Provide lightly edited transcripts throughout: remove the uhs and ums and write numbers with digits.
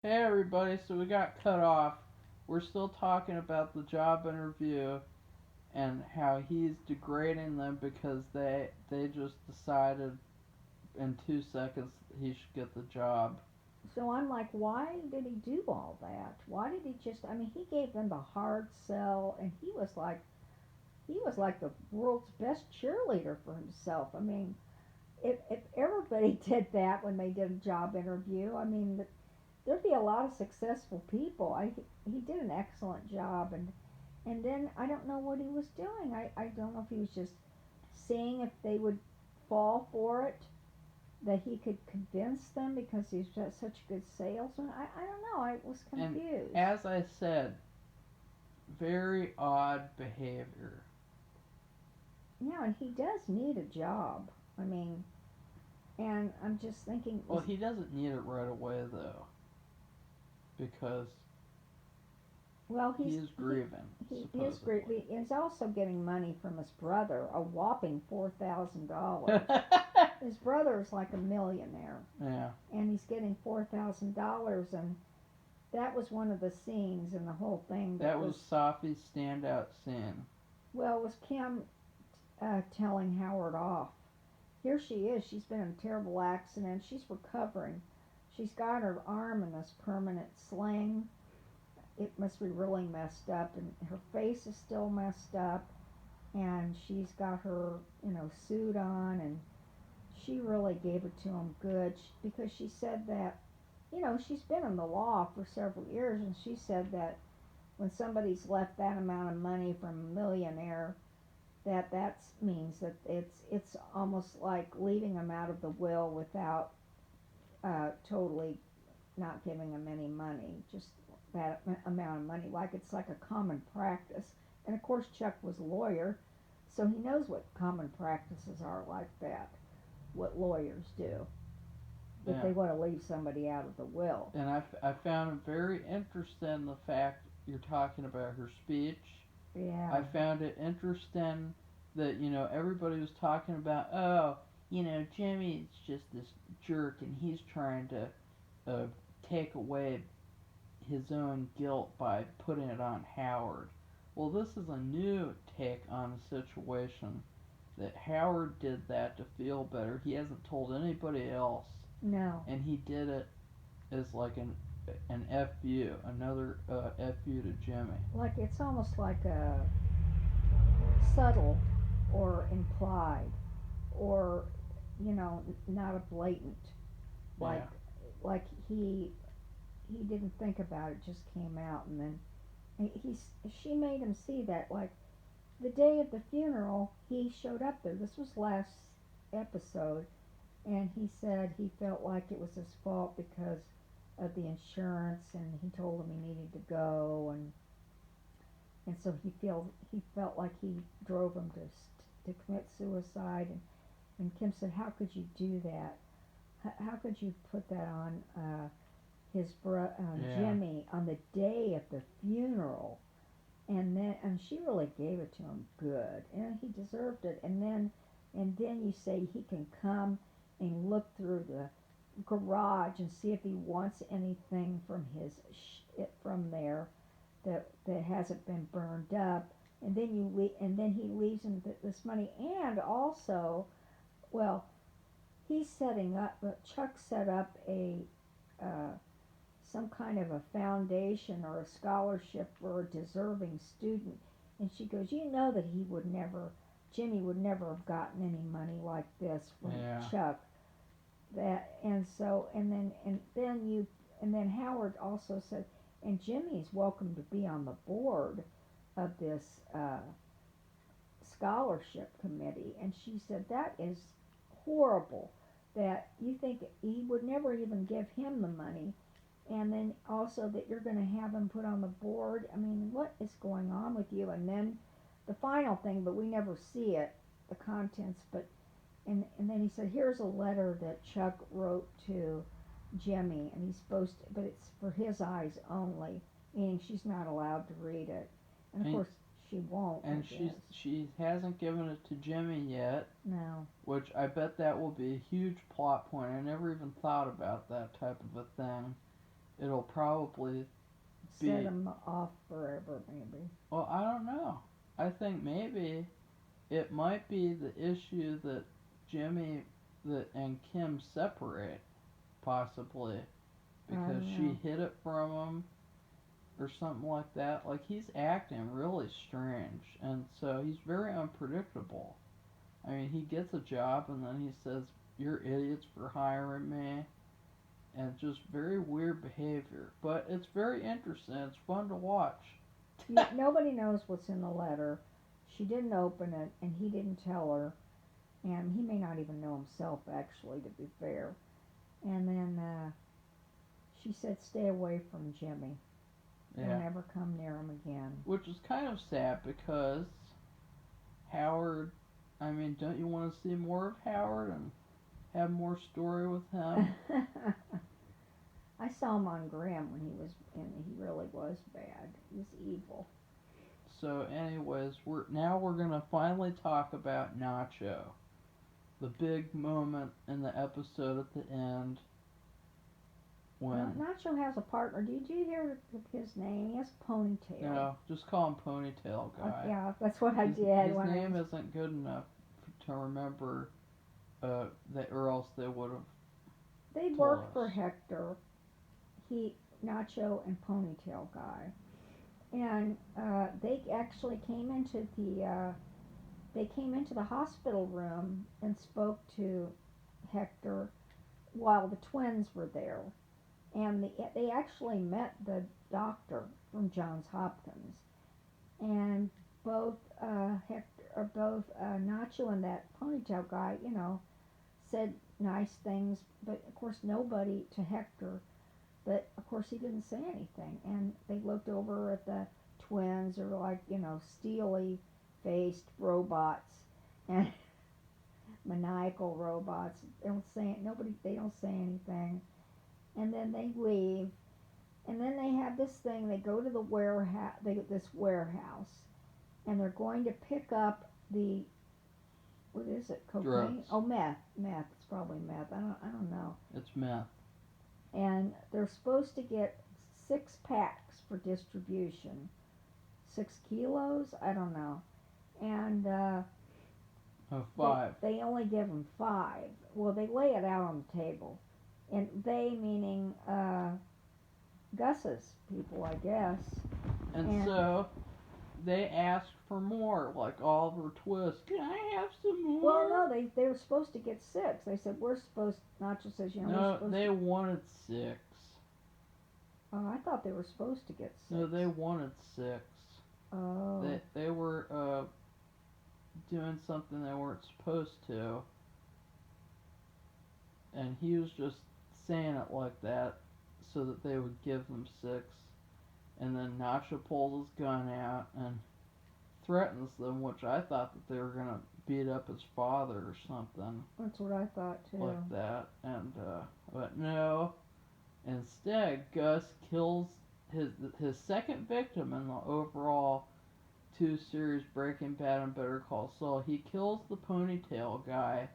Hey everybody, so we got cut off. We're still talking about the job interview and how he's degrading them because they just decided in 2 seconds he should get the job. So I'm like, why did he do all that? Why did he just? I mean, he gave them the hard sell, and he was like the world's best cheerleader for himself. I mean, if everybody did that when they did a job interview, I mean, there'd be a lot of successful people. He did an excellent job, and then I don't know what he was doing. I don't know if he was just seeing if they would fall for it, that he could convince them because he's just such a good salesman. I don't know. I was And confused. as I said, very odd behavior. Yeah, and he does need a job. I mean, and I'm just thinking, Well, he doesn't need it right away though, because well, he is grieving, he is great. supposedly. He's also getting money from his brother, a whopping $4,000. His brother is like a millionaire, Yeah, and he's getting $4,000, and that was one of the scenes in the whole thing that that was, was Safi's standout scene. well, it was Kim telling Howard off. Here she is. She's been in a terrible accident. She's recovering. She's got her arm in this permanent sling. It must be really messed up, and her face is still messed up. And she's got her, suit on, and she really gave it to him good because she said that, she's been in the law for several years, and she said that when somebody's left that amount of money from a millionaire, that means that it's almost like leaving them out of the will without totally not giving them any money, just that amount of money, like it's like a common practice. And of course, Chuck was a lawyer, so he knows what common practices are like that, what lawyers do if Yeah. they want to leave somebody out of the will. And I found it very interesting the fact you're talking about her speech. I Yeah. found it interesting that, everybody was talking about, oh, Jimmy's just this jerk and he's trying to uh, take away his own guilt by putting it on Howard. Well, this is a new take on the situation that Howard did that to feel better. He hasn't told anybody else, No. and he did it as like an fu, another fu to Jimmy. Like it's almost like a subtle or implied or not a blatant, like Yeah, like he didn't think about it, just came out, and then he's she made him see that, like the day of the funeral he showed up there. This was last episode, and he said he felt like it was his fault because of the insurance, and he told him he needed to go, and so he felt like he drove him to commit suicide, and Kim said, how could you do that? How could you put that on yeah. Jimmy on the day of the funeral? And she really gave it to him good, and he deserved it. And then you say he can come and look through the garage and see if he wants anything from there that hasn't been burned up. And then he leaves him this money, and also, well, he's setting up. Chuck set up a uh, some kind of a foundation or a scholarship for a deserving student. And she goes, you know that Jimmy would never have gotten any money like this from Yeah. Chuck. That and so and then Howard also said, and Jimmy's welcome to be on the board of this scholarship committee. And she said that is horrible. That you think he would never even give him the money, and then also that you're going to have him put on the board. I mean, what is going on with you? And then the final thing, but we never see it, the contents. And then he said, here's a letter that Chuck wrote to Jimmy, and he's supposed to, but it's for his eyes only, meaning she's not allowed to read it. And of And course, she won't, I and guess. she hasn't given it to Jimmy yet, No. which I bet that will be a huge plot point. I never even thought about that type of a thing. it'll probably Set be. him off forever, maybe. Well, I don't know. I think maybe it might be the issue that Jimmy that and Kim separate, possibly I because don't she know. hid it from him or something like that. Like he's acting really strange, and so he's very unpredictable. I mean, he gets a job and then he says, "You're idiots for hiring me," and just very weird behavior. But it's very interesting. It's fun to watch. Nobody knows what's in the letter. She didn't open it, and he didn't tell her. And he may not even know himself, actually, to be fair. And then she said, "Stay away from Jimmy. Don't Yeah, ever come near him again." which is kind of sad because Howard. I mean, don't you want to see more of Howard and have more story with him? I saw him on Grimm when he was, and he really was bad. He was evil. So, anyways, we're gonna finally talk about Nacho, the big moment in the episode at the end when Nacho has a partner. Did you hear his name? He has a ponytail. just call him Ponytail Guy. Yeah, that's what I His, did his when I name was. isn't good enough to remember, that or else they would have They told worked for us. Hector. He, Nacho, and Ponytail Guy, and they actually came into the hospital room and spoke to Hector while the twins were there, and they actually met the doctor from Johns Hopkins, and both Hector, or both Nacho and that Ponytail Guy, said nice things, but of course nobody to Hector. But of course he didn't say anything, and they looked over at the twins, or like steely faced robots, and maniacal robots. They don't say nobody. They don't say anything, and then they leave. And then they have this thing. They go to the warehouse. This warehouse, and they're going to pick up the, what is it? Cocaine? Drugs. Oh, meth. Meth. It's probably meth. I don't know. It's meth. And they're supposed to get 6 packs for distribution. 6 kilos? I don't know. And they, 5. they only give them 5. Well, they lay it out on the table. And they, meaning Gus's people, I guess. And so they asked for more, like Oliver Twist. Can I have some more? Well, no, they were supposed to get 6. They said, we're supposed, Nacho says, we're No, supposed they to. wanted 6. Oh, I thought they were supposed to get 6. No, they wanted 6. Oh. They were doing something they weren't supposed to, and he was just saying it like that so that they would give them 6. And then Nacho pulls his gun out and threatens them, which I thought that they were gonna beat up his father or something That's what I thought, too. like that. And but no, instead Gus kills his second victim in the overall 2 series Breaking Bad and Better Call Saul. He kills the Ponytail Guy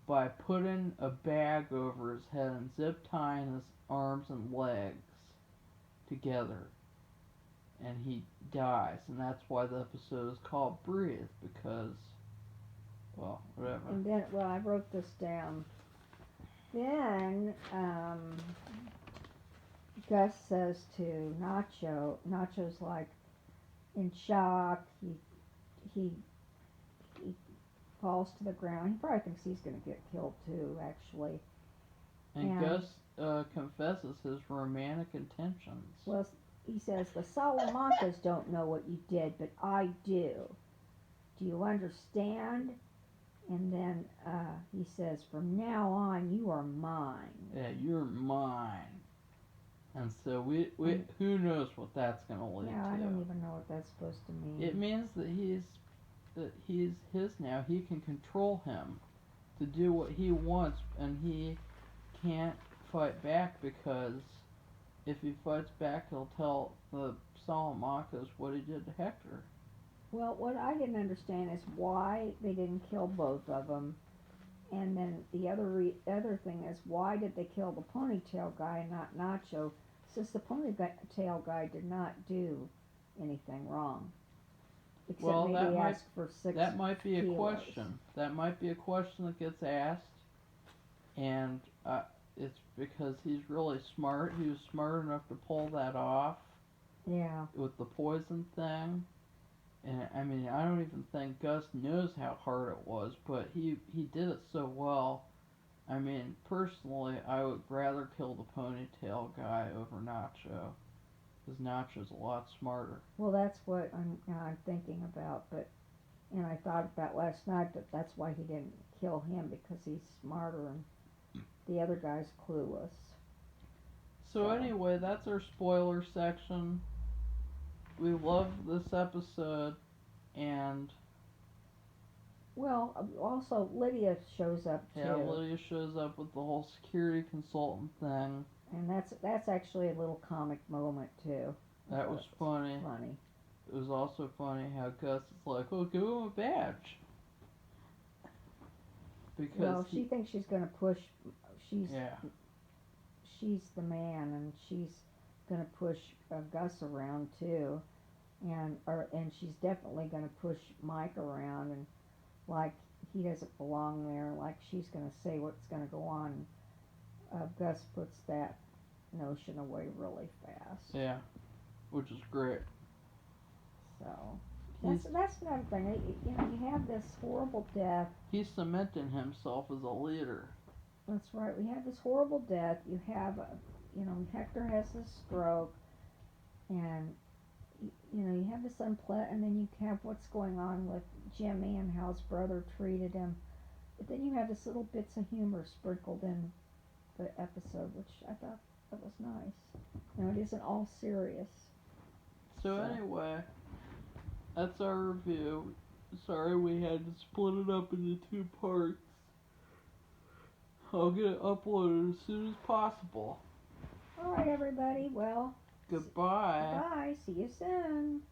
by putting a bag over his head and zip tying his arms and legs together. And he dies, and that's why the episode is called Breathe, because, well, whatever. And then, well, I wrote this down. Then, Gus says to Nacho's like in shock. He he falls to the ground. He probably thinks he's going to get killed too, actually. And Gus confesses his romantic intentions. Well, he says, the Salamancas don't know what you did, but I do. Do you understand? And then he says, from now on, you are mine. Yeah, you're mine. And so we who knows what that's going to lead to. Yeah, I don't even know what that's supposed to mean. It means that he's his now. He can control him to do what he wants, and he can't fight back, because if he fights back, he'll tell the Salamancas what he did to Hector. Well, what I didn't understand is why they didn't kill both of them, and then the other thing is, why did they kill the Ponytail Guy and not Nacho, Since the ponytail guy did not do anything wrong, except Well, maybe ask for that might be a kilos. question. That might be a question that gets asked, and it's because he's really smart. He was smart enough to pull that off Yeah. with the poison thing. And I mean, I don't even think Gus knows how hard it was, but he did it so well. I mean, personally, I would rather kill the ponytail guy over Nacho, because Nacho's a lot smarter. Well, that's what I'm thinking about. But and I thought about last night that that's why he didn't kill him because he's smarter and the other guy's clueless. So So anyway, that's our spoiler section. We love this episode, and also Lydia shows up yeah, too, Lydia shows up with the whole security consultant thing. and that's actually a little comic moment too. I That thought was it was funny. funny. It was also funny how Gus is like, "Oh, give him a badge," because Well, she thinks she's gonna push. She's yeah, she's the man, and she's gonna push Gus around too, and she's definitely gonna push Mike around, and like he doesn't belong there. Like she's gonna say what's gonna go on. Gus puts that notion away really fast. yeah, which is great. So He's that's another thing. You have this horrible death. he's cementing himself as a leader. That's right. We have this horrible death. Hector has this stroke, and you have this and then you have what's going on with Jimmy and how his brother treated him. But then you have this little bits of humor sprinkled in the episode, which I thought that was nice. It isn't all serious. So So anyway, that's our review. Sorry we had to split it up into two parts. I'll get it uploaded as soon as possible. all right, everybody. Well, Goodbye. bye. See you soon.